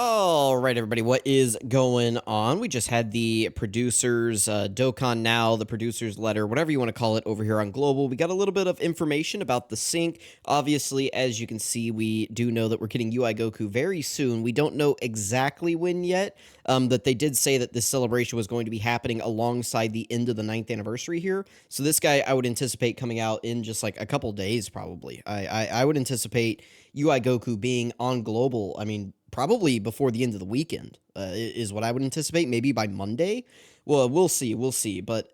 All right, everybody, what is going on? We just had the producers, Dokkan now, the producers letter, whatever you want to call it, over here on Global. We got a little bit of information about the sync. Obviously, as you can see, we do know that we're getting UI Goku very soon. We don't know exactly when yet, that they did say that this celebration was going to be happening alongside the end of the 9th anniversary here. So this guy, I would anticipate coming out in just like a couple days, probably. I would anticipate UI Goku being on Global, I mean, probably before the end of the weekend, is what I would anticipate, maybe by Monday. Well, we'll see, but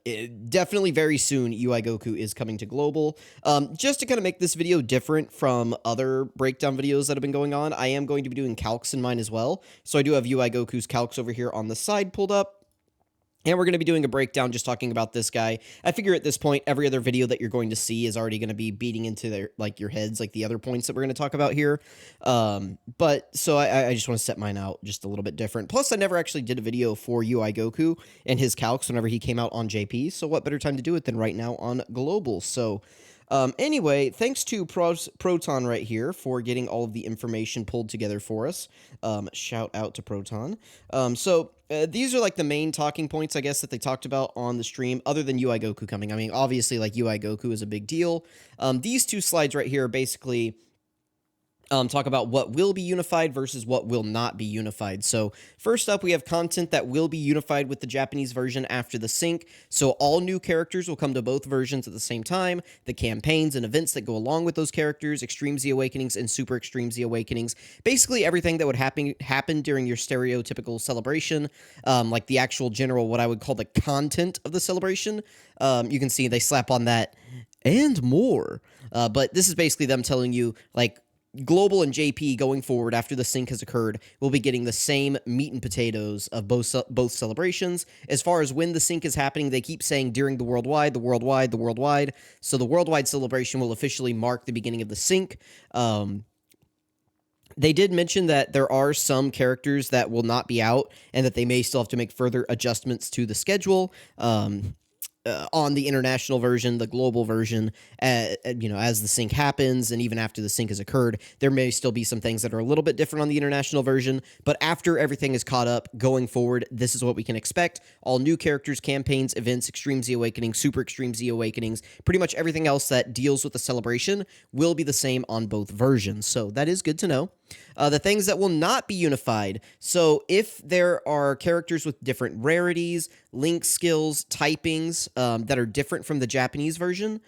definitely very soon, UI Goku is coming to Global. Just to kind of make this video different from other breakdown videos that have been going on, I am going to be doing Calcs in mine as well. So I do have UI Goku's Calcs over here on the side pulled up. And we're going to be doing a breakdown just talking about this guy. I figure at this point, every other video that you're going to see is already going to be beating into their your heads, like the other points that we're going to talk about here. But so I just want to set mine out just a little bit different. Plus, I never actually did a video for UI Goku and his calcs whenever he came out on JP. So what better time to do it than right now on Global? So anyway, thanks to Proton right here for getting all of the information pulled together for us. Shout out to Proton. These are like the main talking points, I guess, that they talked about on the stream, other than UI Goku coming. I mean, obviously, like UI Goku is a big deal. These two slides right here are basically talk about what will be unified versus what will not be unified. So first up, we have content that will be unified with the Japanese version after the sync. So all new characters will come to both versions at the same time. The campaigns and events that go along with those characters, Extreme Z Awakenings and Super Extreme Z Awakenings, basically everything that would happen during your stereotypical celebration, like the actual general, what I would call the content of the celebration. You can see they slap on that and more. But this is basically them telling you, like, Global and JP going forward after the sync has occurred will be getting the same meat and potatoes of both celebrations. As far as when the sync is happening, they keep saying during the worldwide. So the worldwide celebration will officially mark the beginning of the sync. They did mention that there are some characters that will not be out and that they may still have to make further adjustments to the schedule. On the international version, the global version, as the sync happens and even after the sync has occurred, there may still be some things that are a little bit different on the international version, but after everything is caught up going forward, this is what we can expect. All new characters, campaigns, events, Extreme Z Awakening, Super Extreme Z Awakenings, pretty much everything else that deals with the celebration will be the same on both versions, so that is good to know. The things that will not be unified. So if there are characters with different rarities, link skills, typings that are different from the Japanese version,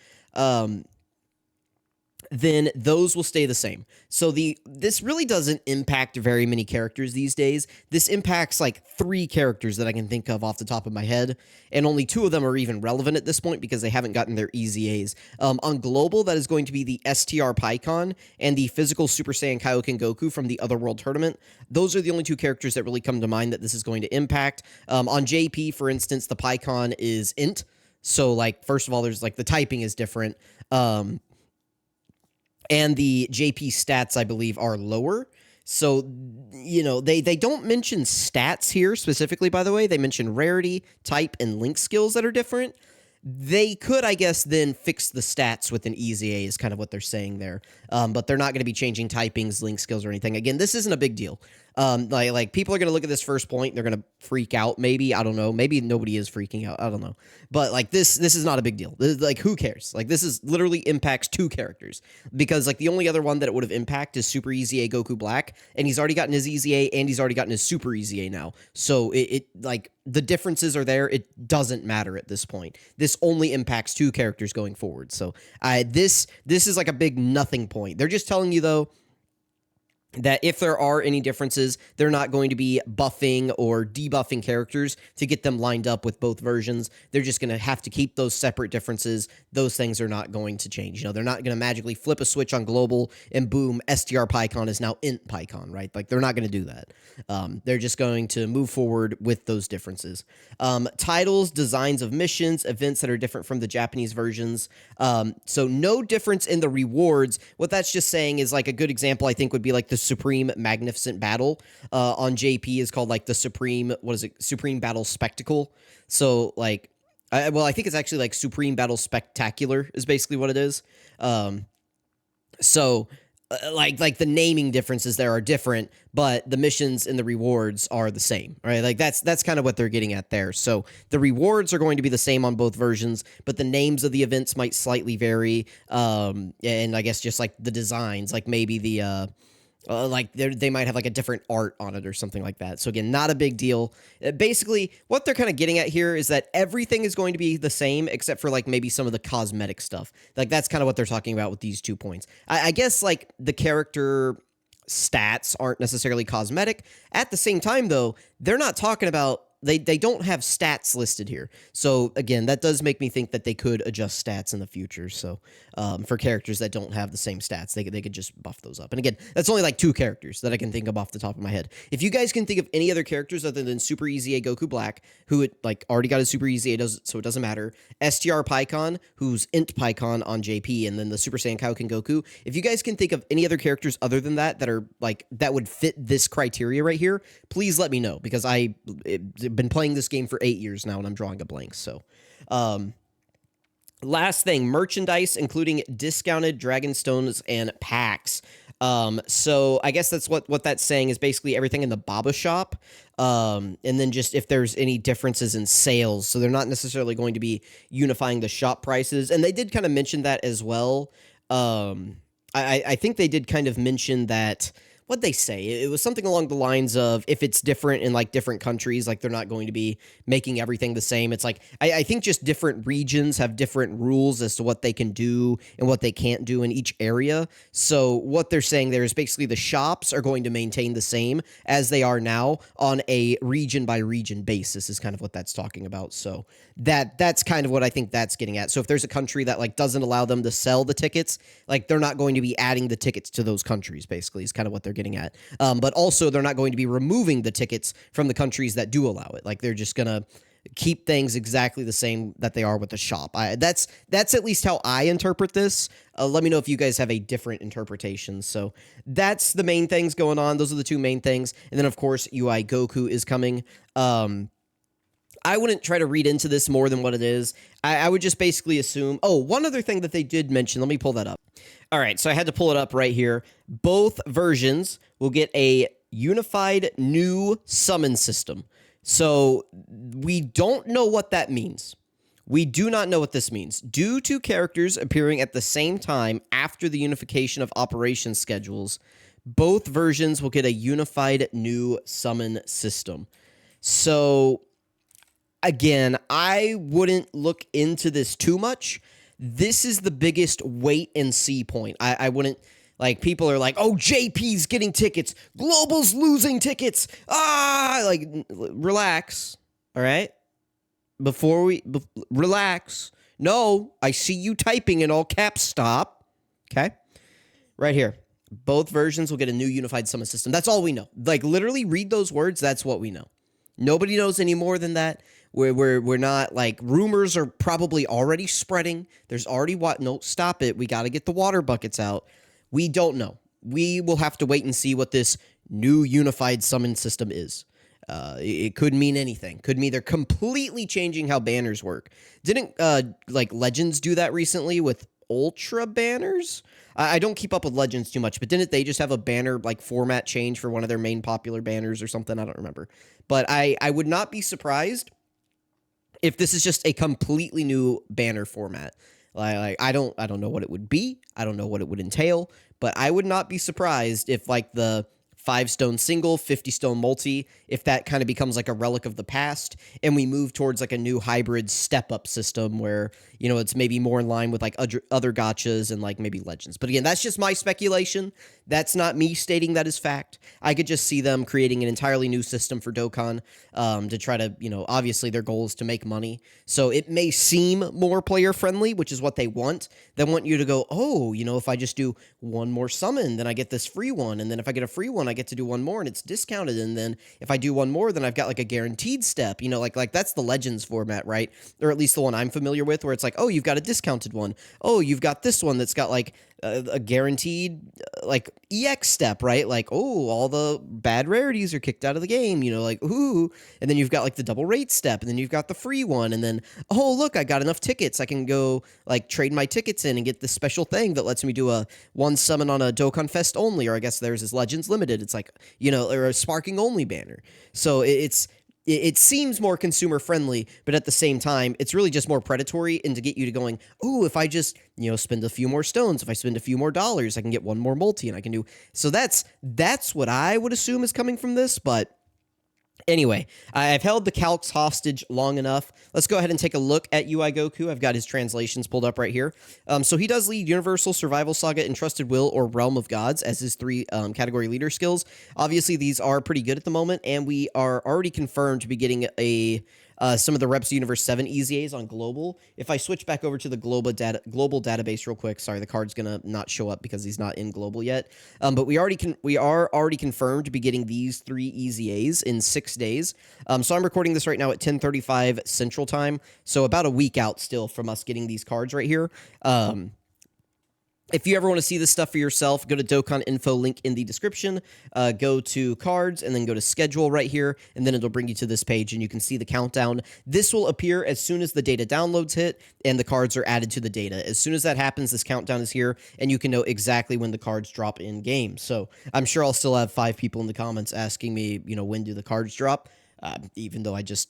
then those will stay the same. So this really doesn't impact very many characters these days. This impacts like 3 characters that I can think of off the top of my head, and only 2 of them are even relevant at this point because they haven't gotten their EZAs. On Global, that is going to be the STR PyCon and the Physical Super Saiyan Kaioken Goku from the Otherworld Tournament. Those are the only 2 characters that really come to mind that this is going to impact. On JP, for instance, the PyCon is int. So, like, first of all, there's like the typing is different. And the JP stats, I believe, are lower. So, they don't mention stats here specifically, by the way. They mention rarity, type, and link skills that are different. They could, I guess, then fix the stats with an EZA is kind of what they're saying there. But they're not going to be changing typings, link skills, or anything. Again, this isn't a big deal. Like people are going to look at this first point. They're going to freak out. Maybe, I don't know. Maybe nobody is freaking out. I don't know. But like this is not a big deal. This is, like, who cares? Like this is literally impacts 2 characters because like the only other one that it would have impact is Super EZA Goku Black, and he's already gotten his EZA and he's already gotten his Super EZA now. So it like the differences are there. It doesn't matter at this point. This only impacts 2 characters going forward. So this is like a big nothing point. They're just telling you though that if there are any differences, they're not going to be buffing or debuffing characters to get them lined up with both versions. They're just going to have to keep those separate differences. Those things are not going to change. They're not going to magically flip a switch on Global and boom, STR PyCon is now int PyCon, right? Like they're not going to do that. They're just going to move forward with those differences. Titles, designs of missions, events that are different from the Japanese versions. So no difference in the rewards. What that's just saying is like a good example, I think, would be like the Supreme Magnificent Battle on JP is called like the Supreme Battle Spectacle. So like, I think it's actually like Supreme Battle Spectacular is basically what it is. So like the naming differences there are different, but the missions and the rewards are the same, right? Like that's kind of what they're getting at there. So the rewards are going to be the same on both versions, but the names of the events might slightly vary. And I guess just like the designs, like maybe like they might have like a different art on it or something like that. So again, not a big deal. Basically, what they're kind of getting at here is that everything is going to be the same except for like maybe some of the cosmetic stuff. Like that's kind of what they're talking about with these 2 points. I guess like the character stats aren't necessarily cosmetic. At the same time, though, they're not talking about they don't have stats listed here. So again, that does make me think that they could adjust stats in the future. So for characters that don't have the same stats, they could just buff those up. And again, that's only like 2 characters that I can think of off the top of my head. If you guys can think of any other characters other than Super Easy A Goku Black, who like already got his Super Easy A, so it doesn't matter. STR Pycon, who's Int Pycon on JP, and then the Super Saiyan Kaioken Goku. If you guys can think of any other characters other than that are like that would fit this criteria right here, please let me know, because I've been playing this game for 8 years now and I'm drawing a blank. So last thing, merchandise, including discounted Dragonstones and packs. So I guess that's what that's saying is basically everything in the Baba shop. And then just if there's any differences in sales. So they're not necessarily going to be unifying the shop prices. And they did kind of mention that as well. I think they did kind of mention that. What'd they say? It was something along the lines of if it's different in like different countries, like they're not going to be making everything the same. It's like, I think just different regions have different rules as to what they can do and what they can't do in each area. So what they're saying there is basically the shops are going to maintain the same as they are now on a region by region basis is kind of what that's talking about. So that's kind of what I think that's getting at. So if there's a country that like doesn't allow them to sell the tickets, like they're not going to be adding the tickets to those countries, basically is kind of what they're getting at. But also they're not going to be removing the tickets from the countries that do allow it. Like they're just going to keep things exactly the same that they are with the shop. That's at least how I interpret this. Let me know if you guys have a different interpretation. So that's the main things going on. Those are the 2 main things. And then of course, UI Goku is coming. I wouldn't try to read into this more than what it is. I would just basically assume... Oh, one other thing that they did mention. Let me pull that up. All right, so I had to pull it up right here. Both versions will get a unified new summon system. So we don't know what that means. We do not know what this means. Due to characters appearing at the same time after the unification of operation schedules, both versions will get a unified new summon system. So... Again, I wouldn't look into this too much. This is the biggest wait and see point. I wouldn't, like, people are like, oh, JP's getting tickets. Global's losing tickets. Like, relax, all right? Relax. No, I see you typing in all caps. Stop, okay? Right here. Both versions will get a new unified summon system. That's all we know. Like, literally read those words. That's what we know. Nobody knows any more than that. We're not, like, rumors are probably already spreading. There's already no, stop it. We got to get the water buckets out. We don't know. We will have to wait and see what this new unified summon system is. It could mean anything. Could mean they're completely changing how banners work. Didn't, like, Legends do that recently with Ultra banners? I don't keep up with Legends too much, but didn't they just have a banner, like, format change for one of their main popular banners or something? I don't remember. But I would not be surprised if this is just a completely new banner format. Like I don't know what it would be. I don't know what it would entail, but I would not be surprised if, like, the 5-stone single, 50-stone multi, if that kind of becomes like a relic of the past and we move towards like a new hybrid step-up system where, you know, it's maybe more in line with like other gachas and like maybe Legends. But again, that's just my speculation. That's not me stating that as fact. I could just see them creating an entirely new system for Dokkan to try to, you know, obviously their goal is to make money. So it may seem more player-friendly, which is what they want. They want you to go, oh, you know, if I just do one more summon, then I get this free one. And then if I get a free one, I get to do one more and it's discounted. And then if I do one more, then I've got like a guaranteed step, you know, like that's the Legends format, right? Or at least the one I'm familiar with, where it's like, oh, you've got a discounted one. Oh, you've got this one that's got like a guaranteed like EX step, right? Like, oh, all the bad rarities are kicked out of the game, like, ooh. And then you've got like the double rate step, and then you've got the free one, and then, oh, look, I got enough tickets. I can go like trade my tickets in and get this special thing that lets me do a one summon on a Dokkan Fest only, or I guess there's this Legends Limited. It's like, or a Sparking only banner. So it seems more consumer friendly, but at the same time, it's really just more predatory and to get you to going, oh, if I just, spend a few more stones, if I spend a few more dollars, I can get one more multi and I can do. So that's what I would assume is coming from this. But anyway, I've held the Calcs hostage long enough. Let's go ahead and take a look at UI Goku. I've got his translations pulled up right here. So he does lead Universal, Survival Saga, Entrusted Will, or Realm of Gods as his 3 category leader skills. Obviously, these are pretty good at the moment, and we are already confirmed to be getting some of the Reps Universe 7 EZAs on Global. If I switch back over to the global database real quick, sorry, the card's going to not show up because he's not in Global yet. But we are already confirmed to be getting these 3 EZAs in 6 days. So I'm recording this right now at 10:35 Central Time, so about a week out still from us getting these cards right here. If you ever want to see this stuff for yourself, go to Dokkan info, link in the description, go to cards, and then go to schedule right here, and then it'll bring you to this page, and you can see the countdown. This will appear as soon as the data downloads hit, and the cards are added to the data. As soon as that happens, this countdown is here, and you can know exactly when the cards drop in game. So I'm sure I'll still have 5 people in the comments asking me, when do the cards drop, even though I just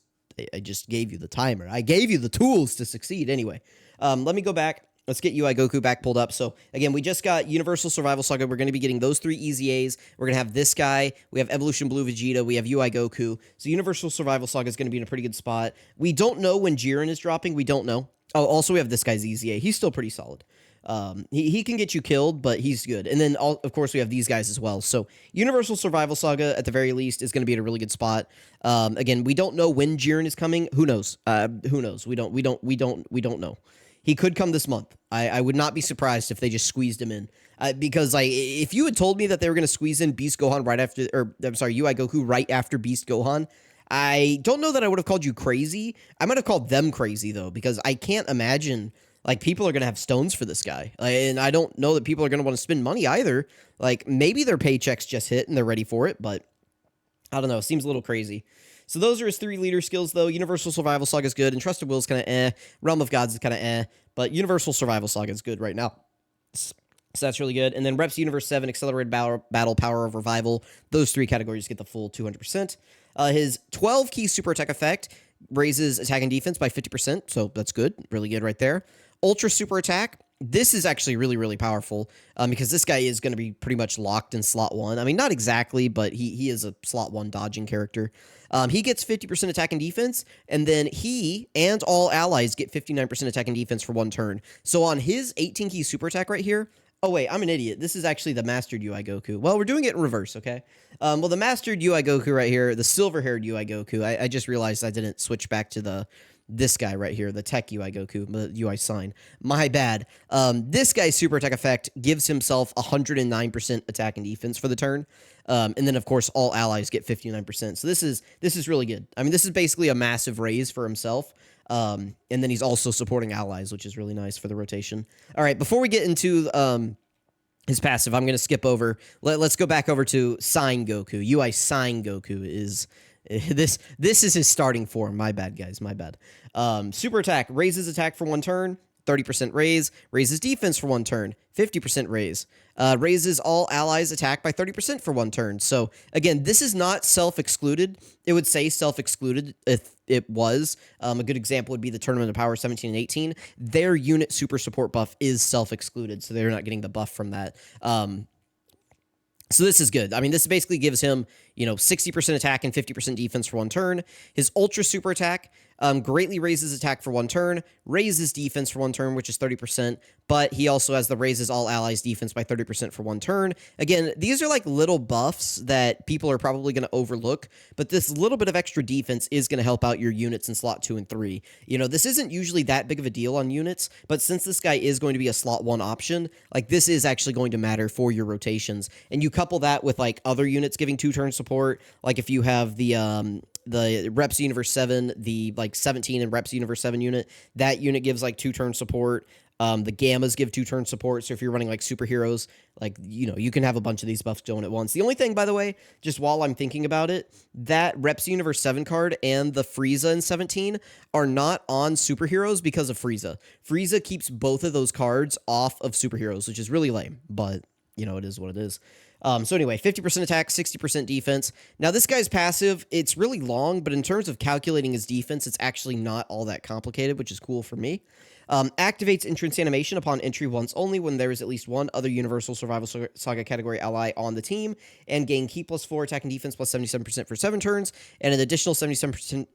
gave you the timer. I gave you the tools to succeed. Anyway, let me go back. Let's get UI Goku back pulled up. So, again, we just got Universal Survival Saga. We're going to be getting those 3 EZAs. We're going to have this guy. We have Evolution Blue Vegeta. We have UI Goku. So, Universal Survival Saga is going to be in a pretty good spot. We don't know when Jiren is dropping. We don't know. Oh, also, we have this guy's EZA. He's still pretty solid. He can get you killed, but he's good. And then, of course, we have these guys as well. So, Universal Survival Saga, at the very least, is going to be in a really good spot. Again, we don't know when Jiren is coming. Who knows? Who knows? We don't know. He could come this month. I would not be surprised if they just squeezed him in. Because if you had told me that they were going to squeeze in Beast Gohan right after, or I'm sorry, UI Goku right after Beast Gohan, I don't know that I would have called you crazy. I might have called them crazy, though, because I can't imagine, like, people are going to have stones for this guy. And I don't know that people are going to want to spend money either. Like, maybe their paychecks just hit and they're ready for it, but I don't know. It seems a little crazy. So those are his 3 leader skills, though. Universal Survival Saga is good. Entrusted Will is kind of eh. Realm of Gods is kind of eh. But Universal Survival Saga is good right now. So that's really good. And then Reps Universe 7, Accelerated Battle, Power of Revival. Those 3 categories get the full 200%. His 12 key super attack effect raises attack and defense by 50%. So that's good. Really good right there. Ultra super attack. This is actually really, really powerful because this guy is going to be pretty much locked in slot 1. I mean, not exactly, but he is a slot 1 dodging character. He gets 50% attack and defense, and then he and all allies get 59% attack and defense for 1 turn. So on his 18 key super attack right here, oh wait, I'm an idiot. This is actually the mastered UI Goku. Well, we're doing it in reverse, okay? Well, the mastered UI Goku right here, the silver-haired UI Goku, I just realized I didn't switch back to this guy right here, the TEQ UI Goku, the UI sign. My bad. This guy's super attack effect gives himself 109% attack and defense for the turn. And then, of course, all allies get 59%. So this is really good. I mean, this is basically a massive raise for himself. And then he's also supporting allies, which is really nice for the rotation. All right, before we get into his passive, I'm going to skip over. Let's go back over to Sign Goku. UI Sign Goku is... This is his starting form. My bad, guys. My bad. Super attack. Raises attack for 1 turn. 30% raise. Raises defense for 1 turn. 50% raise. Raises all allies attack by 30% for 1 turn. So, again, this is not self-excluded. It would say self-excluded if it was. A good example would be the Tournament of Power 17 and 18. Their unit super support buff is self-excluded, so they're not getting the buff from that. So this is good. I mean, this basically gives him, 60% attack and 50% defense for 1 turn. His ultra super attack greatly raises attack for 1 turn, raises defense for 1 turn, which is 30%, but he also has the raises all allies defense by 30% for 1 turn. Again, these are like little buffs that people are probably going to overlook, but this little bit of extra defense is going to help out your units in slot 2 and 3. This isn't usually that big of a deal on units, but since this guy is going to be a slot 1 option, like this is actually going to matter for your rotations. And you couple that with like other units giving 2-turn support, like if you have the Reps Universe 7, the like 17 and Reps Universe 7 unit, that unit gives like 2-turn support. The gammas give 2-turn support. So if you're running like superheroes, like, you can have a bunch of these buffs going at once. The only thing, by the way, just while I'm thinking about it, that Reps Universe 7 card and the Frieza in 17 are not on superheroes because of Frieza. Frieza keeps both of those cards off of superheroes, which is really lame, but it is what it is. So anyway, 50% attack, 60% defense. Now this guy's passive, it's really long, but in terms of calculating his defense, it's actually not all that complicated, which is cool for me. Activates entrance animation upon entry once only when there is at least one other Universal Survival Saga category ally on the team, and gain Ki +4 attack and defense plus 77% for 7 turns, and an additional 77%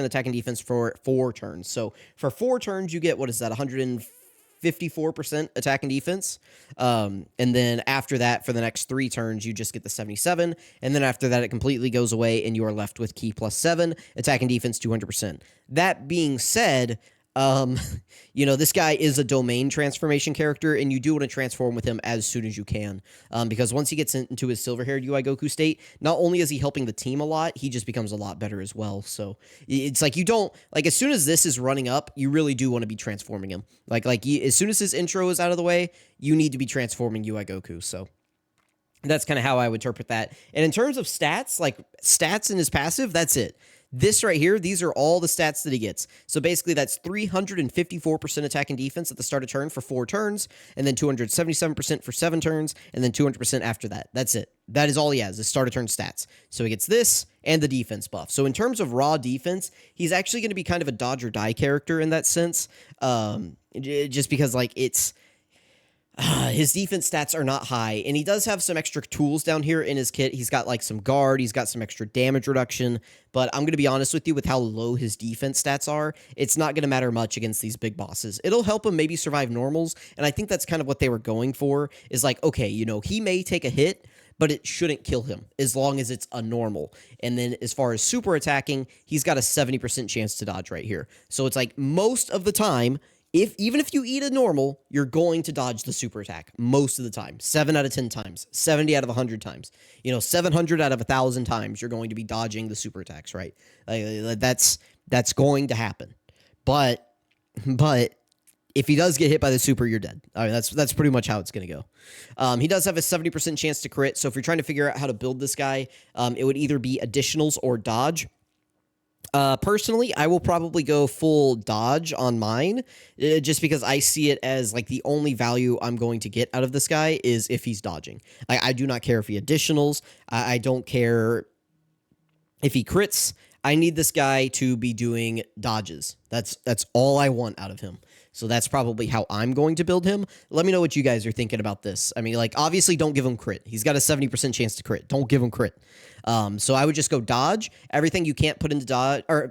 attack and defense for 4 turns. So for 4 turns, you get, what is that, 154% attack and defense. And then after that, for the next 3 turns, you just get the 77. And then after that, it completely goes away, and you are left with Ki +7, attack and defense 200%. That being said, this guy is a domain transformation character, and you do want to transform with him as soon as you can, because once he gets into his silver-haired UI Goku state, not only is he helping the team a lot, he just becomes a lot better as well. So it's like, you don't, like, as soon as this is running up, you really do want to be transforming him. As soon as his intro is out of the way, you need to be transforming UI Goku. So that's kind of how I would interpret that. And in terms of stats, like stats in his passive, that's it. This right here, these are all the stats that he gets. So basically, that's 354% attack and defense at the start of turn for 4 turns, and then 277% for 7 turns, and then 200% after that. That's it. That is all he has, is start of turn stats. So he gets this and the defense buff. So in terms of raw defense, he's actually going to be kind of a dodge or die character in that sense, just because, like, it's... his defense stats are not high, and he does have some extra tools down here in his kit. He's got like some guard, he's got some extra damage reduction, but I'm going to be honest with you, with how low his defense stats are, it's not going to matter much against these big bosses. It'll help him maybe survive normals, and I think that's kind of what they were going for, is like, okay, he may take a hit, but it shouldn't kill him as long as it's a normal. And then as far as super attacking, he's got a 70% chance to dodge right here. So it's like most of the time, even if you eat a normal, you're going to dodge the super attack most of the time. 7 out of 10 times, 70 out of 100 times. 700 out of 1,000 times, you're going to be dodging the super attacks, right? That's going to happen. But if he does get hit by the super, you're dead. I mean, that's pretty much how it's going to go. He does have a 70% chance to crit, so if you're trying to figure out how to build this guy, it would either be additionals or dodge. Personally, I will probably go full dodge on mine, just because I see it as like the only value I'm going to get out of this guy is if he's dodging. I do not care if he additionals. I don't care if he crits. I need this guy to be doing dodges. That's all I want out of him. So that's probably how I'm going to build him. Let me know what you guys are thinking about this. I mean, like, obviously don't give him crit. He's got a 70% chance to crit. Don't give him crit. So I would just go dodge. Everything you can't put into dodge, I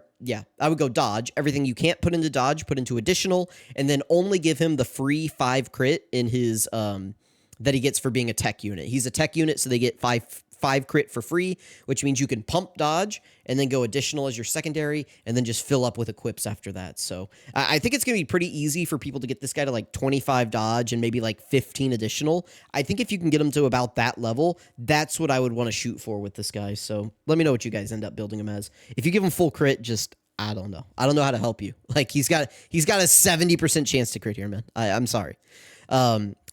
would go dodge. Everything you can't put into dodge, put into additional, and then only give him the free 5 crit in his, that he gets for being a TEQ unit. He's a TEQ unit, so they get 5 crit for free, which means you can pump dodge and then go additional as your secondary and then just fill up with equips after that. So I think it's going to be pretty easy for people to get this guy to like 25 dodge and maybe like 15 additional. I think if you can get him to about that level, that's what I would want to shoot for with this guy. So let me know what you guys end up building him as. If you give him full crit, just, I don't know. I don't know how to help you. Like, he's got a 70% chance to crit here, man. I'm sorry.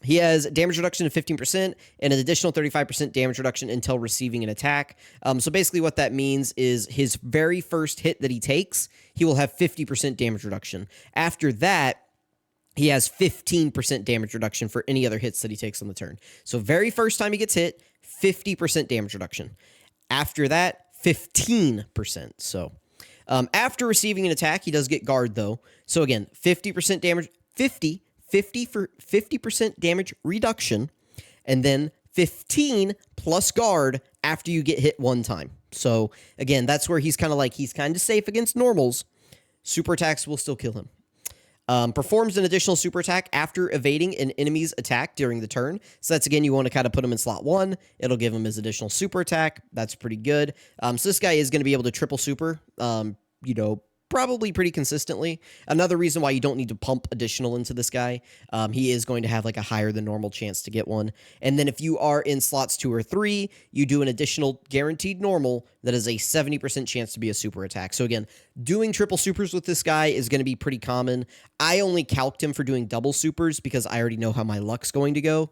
He has damage reduction of 15% and an additional 35% damage reduction until receiving an attack. So basically what that means is his very first hit that he takes, he will have 50% damage reduction. After that, he has 15% damage reduction for any other hits that he takes on the turn. So very first time he gets hit, 50% damage reduction. After that, 15%. So after receiving an attack, he does get guard though. So again, 50% damage, 50% damage reduction, and then 15 plus guard after you get hit one time. So again, that's where he's kind of safe against normals. Super attacks will still kill him. Performs an additional super attack after evading an enemy's attack during the turn. So that's, again, you want to kind of put him in slot 1. It'll give him his additional super attack. That's pretty good. So this guy is going to be able to triple super, probably pretty consistently. Another reason why you don't need to pump additional into this guy. He is going to have like a higher than normal chance to get one. And then if you are in slots 2 or 3, you do an additional guaranteed normal that is a 70% chance to be a super attack. So again, doing triple supers with this guy is going to be pretty common. I only calced him for doing double supers because I already know how my luck's going to go.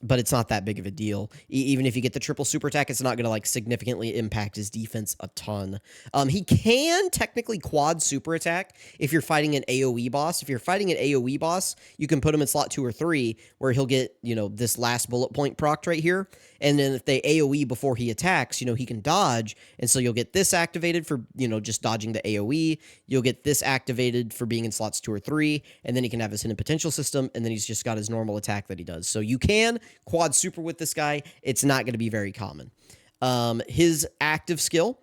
But it's not that big of a deal. Even if you get the triple super attack, it's not going to like significantly impact his defense a ton. He can technically quad super attack if you're fighting an AoE boss. If you're fighting an AoE boss, you can put him in slot 2 or 3 where he'll get, this last bullet point procced right here. And then if they AoE before he attacks, he can dodge. And so you'll get this activated for, just dodging the AoE. You'll get this activated for being in slots 2 or 3. And then he can have his hidden potential system. And then he's just got his normal attack that he does. So you can quad super with this guy. It's not going to be very common. His active skill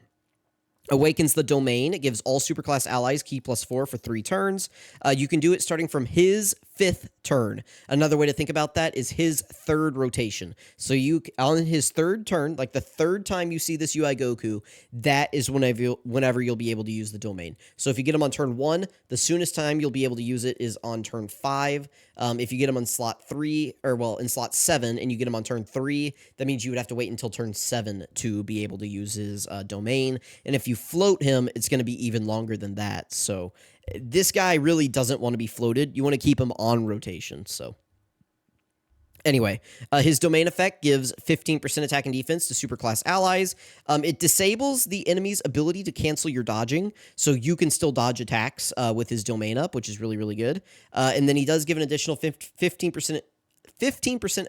awakens the domain. It gives all superclass allies ki +4 for 3 turns. You can do it starting from his 5th turn. Another way to think about that is his 3rd rotation. So on his 3rd turn, like the 3rd time you see this UI Goku, that is whenever you'll be able to use the domain. So if you get him on turn 1, the soonest time you'll be able to use it is on turn 5. If you get him on slot 3, in slot 7, and you get him on turn 3, that means you would have to wait until turn 7 to be able to use his domain. And if you float him, it's going to be even longer than that. So this guy really doesn't want to be floated. You want to keep him on rotation. So anyway, his domain effect gives 15% attack and defense to superclass allies. It disables the enemy's ability to cancel your dodging, so you can still dodge attacks with his domain up, which is really, really good. And then he does give an additional 15%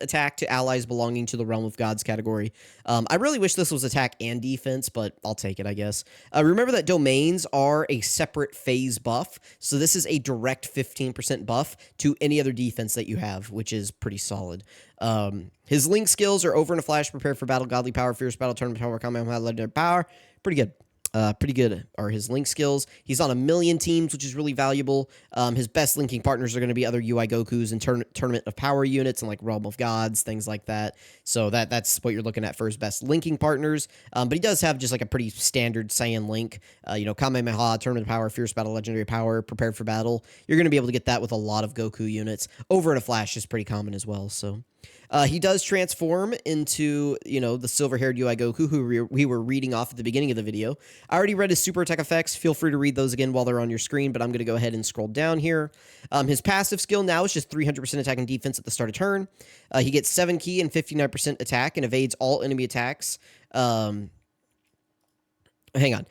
attack to allies belonging to the Realm of Gods category. I really wish this was attack and defense, but I'll take it, I guess. Remember that domains are a separate phase buff, so this is a direct 15% buff to any other defense that you have, which is pretty solid. His link skills are over in a flash, prepare for battle, godly power, fierce battle, tournament power, combat, legendary power. Pretty good. Pretty good are his link skills. He's on 1 million teams, which is really valuable. His best linking partners are going to be other UI Gokus and Tournament of Power units and like Realm of Gods, things like that. So that's what you're looking at for his best linking partners. But he does have just like a pretty standard Saiyan link. Kamehameha, Tournament of Power, Fierce Battle, Legendary Power, Prepared for Battle. You're going to be able to get that with a lot of Goku units. Over in a flash is pretty common as well, so... he does transform into, the silver-haired UI Goku who we were reading off at the beginning of the video. I already read his super attack effects. Feel free to read those again while they're on your screen, but I'm going to go ahead and scroll down here. His passive skill now is just 300% attack and defense at the start of turn. He gets 7 ki and 59% attack and evades all enemy attacks. Hang on.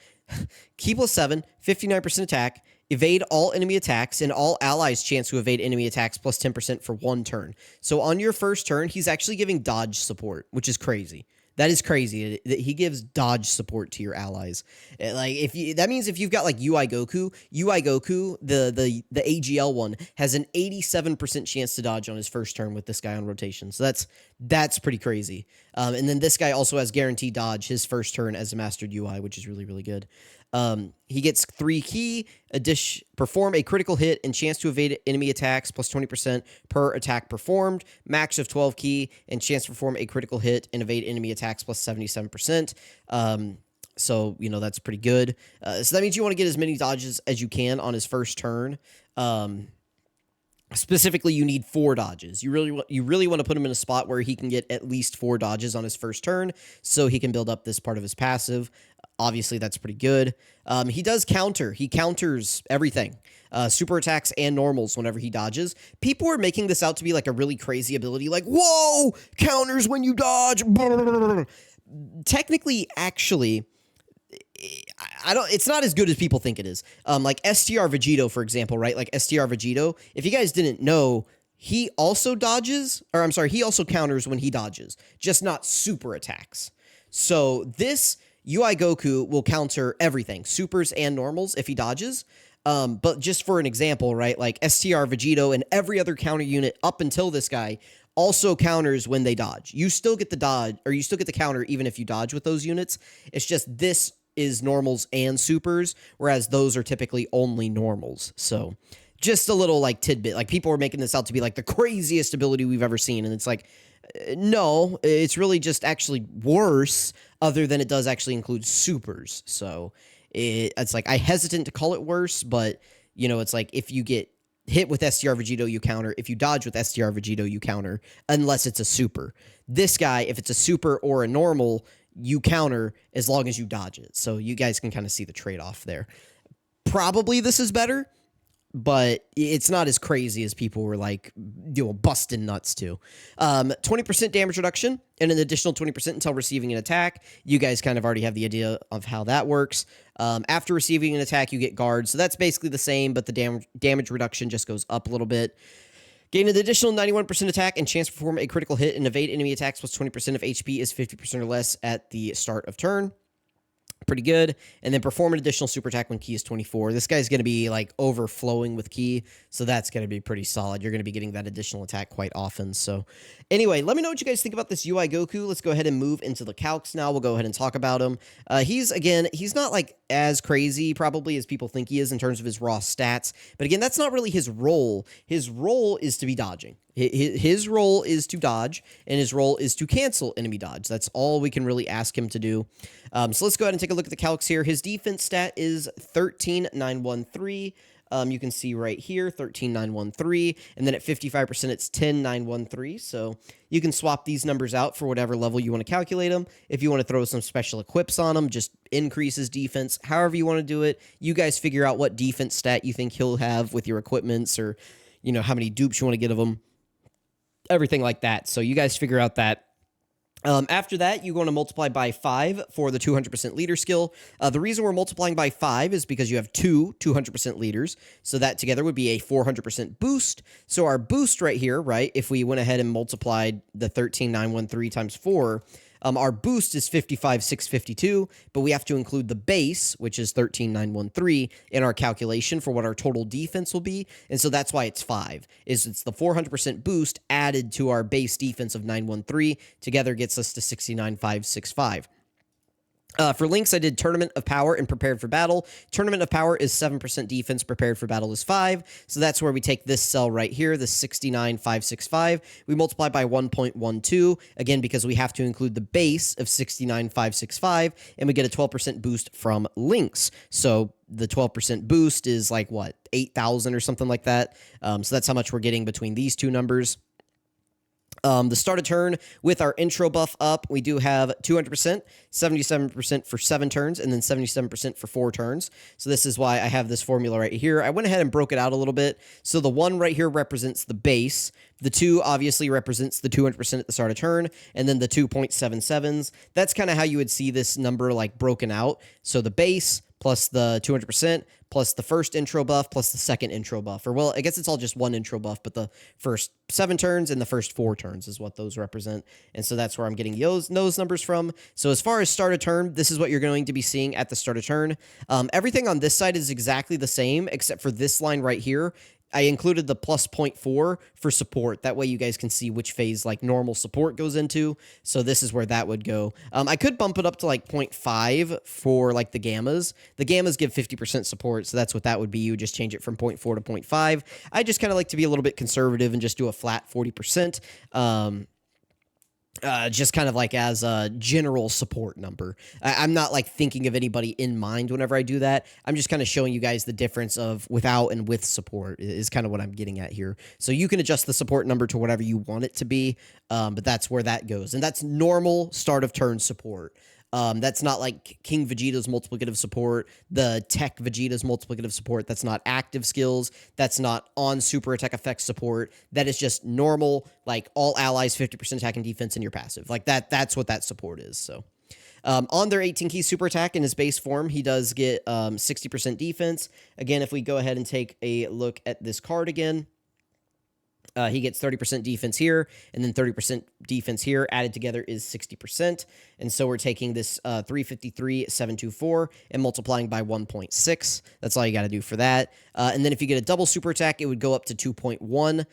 Ki +7, 59% attack. Evade all enemy attacks, and all allies chance to evade enemy attacks plus 10% for 1 turn. So on your first turn, he's actually giving dodge support, which is crazy. That is crazy that he gives dodge support to your allies. Like that means if you've got like UI Goku, the AGL one has an 87% chance to dodge on his first turn with this guy on rotation. So that's pretty crazy. And then this guy also has guaranteed dodge his first turn as a mastered UI, which is really, really good. He gets 3 ki, perform a critical hit and chance to evade enemy attacks plus 20% per attack performed, max of 12 ki, and chance to perform a critical hit and evade enemy attacks plus 77%. So, that's pretty good. So that means you want to get as many dodges as you can on his first turn. Specifically, you need 4 dodges. You really want to put him in a spot where he can get at least 4 dodges on his first turn so he can build up this part of his passive. Obviously, that's pretty good. He does counter. He counters everything. Super attacks and normals whenever he dodges. People are making this out to be like a really crazy ability. Like, whoa, counters when you dodge. Technically, actually... it's not as good as people think it is. Like STR Vegito, for example, right? Like STR Vegito, if you guys didn't know, he also counters when he dodges, just not super attacks. So this UI Goku will counter everything, supers and normals, if he dodges. But just for an example, right? Like STR Vegito and every other counter unit up until this guy also counters when they dodge. You still get the dodge, or you still get the counter even if you dodge with those units. It's just this is normals and supers, whereas those are typically only normals. So just a little like tidbit. Like people are making this out to be like the craziest ability we've ever seen. And it's like, no, it's really just actually worse, other than it does actually include supers. So It's like I hesitant to call it worse, but you know, it's like if you get hit with STR Vegito, you counter. If you dodge with STR Vegito, you counter, unless it's a super. This guy, if it's a super or a normal, you counter as long as you dodge it. So you guys can kind of see the trade-off there. Probably this is better, but it's not as crazy as people were like, busting nuts to. 20% damage reduction and an additional 20% until receiving an attack. You guys kind of already have the idea of how that works. After receiving an attack, you get guards. So that's basically the same, but the damage reduction just goes up a little bit. Gain an additional 91% attack and chance to perform a critical hit and evade enemy attacks plus 20% if HP is 50% or less at the start of turn. Pretty good. And then perform an additional super attack when ki is 24. This guy's going to be like overflowing with ki, so that's going to be pretty solid. You're going to be getting that additional attack quite often. So anyway, let me know what you guys think about this UI Goku. Let's go ahead and move into the calcs now. We'll go ahead and talk about him. He's not like as crazy probably as people think he is in terms of his raw stats. But again, that's not really his role. His role is to be dodging. His role is to dodge, and his role is to cancel enemy dodge. That's all we can really ask him to do. So let's go ahead and take a look at the calcs here. His defense stat is 13,913. You can see right here, 13,913, and then at 55%, it's 10,913. So you can swap these numbers out for whatever level you want to calculate them. If you want to throw some special equips on them, just increases defense, however you want to do it. You guys figure out what defense stat you think he'll have with your equipments, or, you know, how many dupes you want to get of them, everything like that. So you guys figure out that. After that, you're going to multiply by 5 for the 200% leader skill. The reason we're multiplying by 5 is because you have two 200% leaders, so that together would be a 400% boost. So our boost right here, right, if we went ahead and multiplied the 13,913 times 4, our boost is 55,652, but we have to include the base, which is 13,913, in our calculation for what our total defense will be, and so that's why it's 5. It's the 400% boost added to our base defense of 913, together gets us to 69,565. For links, I did Tournament of Power and Prepared for Battle. Tournament of Power is 7% defense, Prepared for Battle is 5. So that's where we take this cell right here, the 69,565. We multiply by 1.12, again, because we have to include the base of 69,565, and we get a 12% boost from links. So the 12% boost is like, what, 8,000 or something like that? So that's how much we're getting between these two numbers. The start of turn with our intro buff up, we do have 200%, 77% for 7 turns, and then 77% for 4 turns. So this is why I have this formula right here. I went ahead and broke it out a little bit. So the 1 right here represents the base. The 2 obviously represents the 200% at the start of turn, and then the 2.77s. That's kind of how you would see this number like broken out. So the base plus the 200%, plus the first intro buff, plus the second intro buff. Or, well, I guess it's all just one intro buff, but the first 7 turns and the first 4 turns is what those represent. And so that's where I'm getting those numbers from. So as far as start of turn, this is what you're going to be seeing at the start of turn. Everything on this side is exactly the same, except for this line right here. I included the plus 0.4 for support. That way you guys can see which phase like normal support goes into. So this is where that would go. I could bump it up to like 0.5 for like the gammas. The gammas give 50% support, so that's what that would be. You would just change it from 0.4 to 0.5. I just kind of like to be a little bit conservative and just do a flat 40%. Just kind of like as a general support number. I'm not like thinking of anybody in mind whenever I do that. I'm just kind of showing you guys the difference of without and with support is kind of what I'm getting at here. So you can adjust the support number to whatever you want it to be, but that's where that goes. And that's normal start of turn support. That's not like King Vegeta's multiplicative support, the TEQ Vegeta's multiplicative support. That's not active skills. That's not on super attack effects support. That is just normal, like all allies, 50% attack and defense in your passive. Like that's what that support is. So on their 18 key super attack in his base form, he does get 60% defense. Again, if we go ahead and take a look at this card again, he gets 30% defense here, and then 30% defense here. Added together is 60%. And so we're taking this 353,724 and multiplying by 1.6. That's all you got to do for that. And then if you get a double super attack, it would go up to 2.1.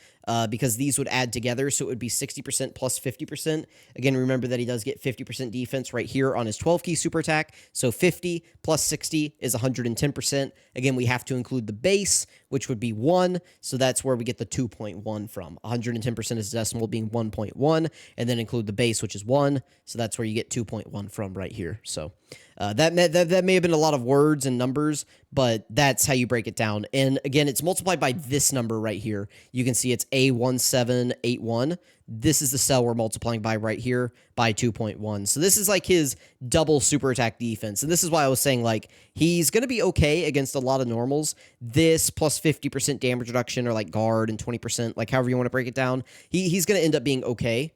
because these would add together, so it would be 60% plus 50%. Again, remember that he does get 50% defense right here on his 12 key super attack, so 50 plus 60 is 110%. Again, we have to include the base, which would be 1, so that's where we get the 2.1 from. 110% is decimal being 1.1, and then include the base, which is 1, so that's where you get 2.1 from right here. So that may have been a lot of words and numbers, but that's how you break it down. And again, it's multiplied by this number right here. You can see it's A1781. This is the cell we're multiplying by right here by 2.1. So this is like his double super attack defense. And this is why I was saying, like, he's going to be okay against a lot of normals. This plus 50% damage reduction, or like guard and 20%, like however you want to break it down, he's going to end up being okay.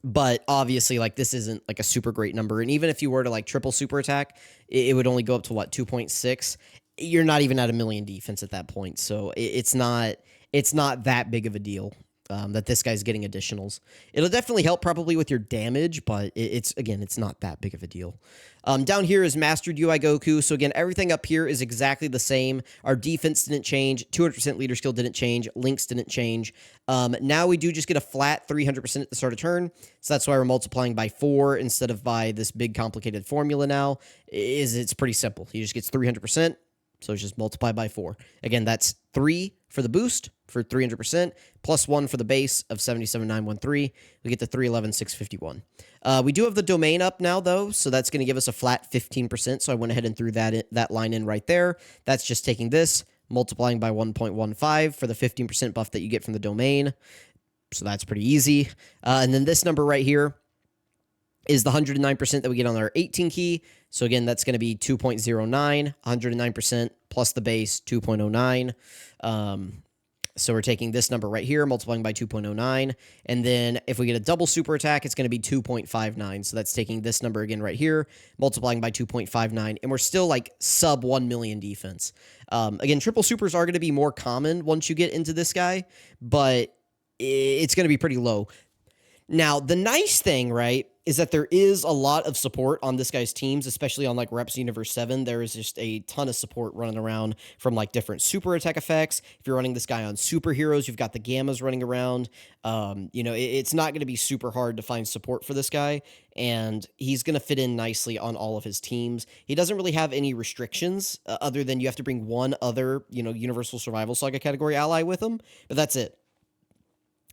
But obviously, like, this isn't like a super great number. And even if you were to like triple super attack, it would only go up to what, 2.6. You're not even at a million defense at that point. So it's not that big of a deal that this guy's getting additionals. It'll definitely help probably with your damage, but it's not that big of a deal. Down here is Mastered UI Goku. So again, everything up here is exactly the same. Our defense didn't change. 200% leader skill didn't change. Links didn't change. Now we do just get a flat 300% at the start of turn. So that's why we're multiplying by 4 instead of by this big complicated formula now. It's pretty simple. He just gets 300%. So it's just multiply by 4. Again, that's 3 for the boost for 300%, plus 1 for the base of 77,913. We get the 311,651. We do have the domain up now, though, so that's going to give us a flat 15%. So I went ahead and threw that line in right there. That's just taking this, multiplying by 1.15 for the 15% buff that you get from the domain. So that's pretty easy. And then this number right here is the 109% that we get on our 18 key. So again, that's going to be 2.09, 109% plus the base, 2.09. So we're taking this number right here, multiplying by 2.09. And then if we get a double super attack, it's going to be 2.59. So that's taking this number again right here, multiplying by 2.59. And we're still like sub 1 million defense. Again, triple supers are going to be more common once you get into this guy, but it's going to be pretty low. Now, the nice thing, right, is that there is a lot of support on this guy's teams, especially on like Reps Universe 7. There is just a ton of support running around from like different super attack effects. If you're running this guy on superheroes, you've got the gammas running around. It's not going to be super hard to find support for this guy, and he's going to fit in nicely on all of his teams. He doesn't really have any restrictions other than you have to bring one other, Universal Survival Saga category ally with him, but that's it.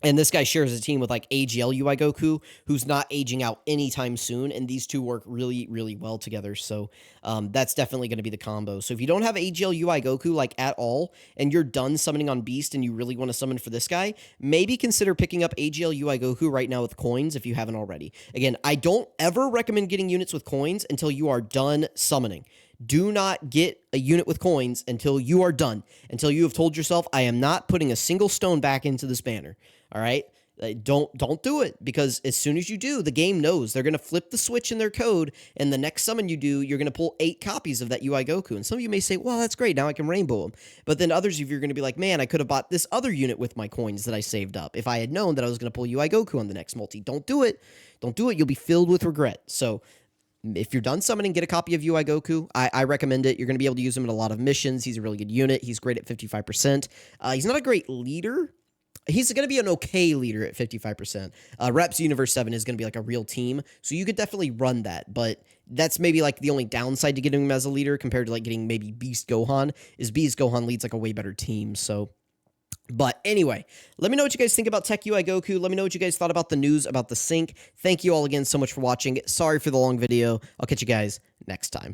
And this guy shares a team with like AGL UI Goku, who's not aging out anytime soon. And these two work really, really well together. So that's definitely going to be the combo. So if you don't have AGL UI Goku like at all, and you're done summoning on Beast and you really want to summon for this guy, maybe consider picking up AGL UI Goku right now with coins if you haven't already. Again, I don't ever recommend getting units with coins until you are done summoning. Do not get a unit with coins until you are done, until you have told yourself, I am not putting a single stone back into this banner. All right? Don't do it, because as soon as you do, the game knows they're going to flip the switch in their code, and the next summon you do, you're going to pull 8 copies of that UI Goku. And some of you may say, well, that's great, now I can rainbow them. But then others of you are going to be like, man, I could have bought this other unit with my coins that I saved up if I had known that I was going to pull UI Goku on the next multi. Don't do it. Don't do it. You'll be filled with regret. So if you're done summoning, get a copy of UI Goku. I recommend it. You're going to be able to use him in a lot of missions. He's a really good unit. He's great at 55%. He's not a great leader. He's going to be an okay leader at 55%. Reps Universe 7 is going to be like a real team, so you could definitely run that, but that's maybe like the only downside to getting him as a leader compared to like getting maybe Beast Gohan, is Beast Gohan leads like a way better team, so... But anyway, let me know what you guys think about TEQ UI Goku. Let me know what you guys thought about the news about the sync. Thank you all again so much for watching. Sorry for the long video. I'll catch you guys next time.